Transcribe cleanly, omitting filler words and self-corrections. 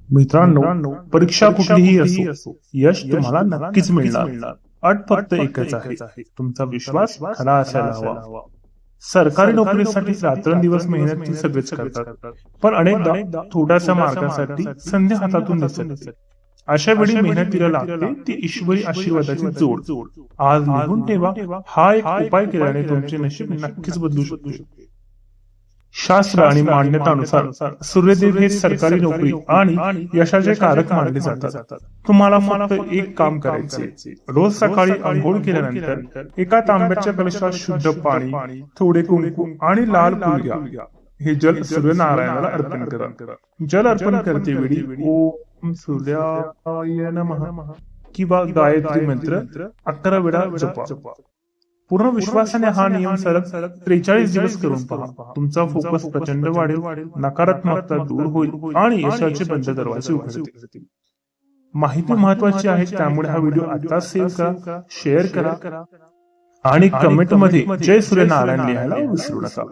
मित्रांनो, परीक्षा कुठलीही असो, यश तुम्हाला नक्कीच मिळणार. अट फक्त एकच आहे, तुमचा विश्वास खरा असायला हवा. सरकारी नोकरीसाठी रात्रंदिवस मेहनत सगळेच करतात, पण अनेकदा थोड्याशा मार्गासाठी संधी हातातून निसटते. अशा वेळी मेहनतीला लागते ती ईश्वरी आशीर्वादाची जोड. आज लिहून ठेवा, हा एक उपाय केल्याने तुमचे नशीब नक्कीच बदलू शकते. शास्त्र आणि मान्यतानुसार सूर्यदेव हे सरकारी नोकरी आणि यशाचे कारक मानले जातात. तुम्हाला फक्त एक काम करायचे. रोज सकाळी अंघोळ केल्यानंतर एका तांब्याच्या कलशात शुद्ध पाणी, थोडे कुंकू आणि लाल फूल घ्या. हे जल सूर्यनारायणाला अर्पण करा. जल अर्पण करते वेळी ओम सूर्याय नमः किंवा गायत्री मंत्र 11 वेळा जपा. पूर्ण विश्वासाने हा नियम सलग 43 दिवस करून पहा. तुमचा फोकस प्रचंड वाढेल, नकारात्मकता दूर होईल आणि यशाचे बंद दरवाजे उघडतील. माहिती महत्वाची आहे, त्यामुळे हा व्हिडिओ आता सेव्ह करा, शेअर करा आणि कमेंट मध्ये जय सूर्यनारायण लिहायला विसरू नका.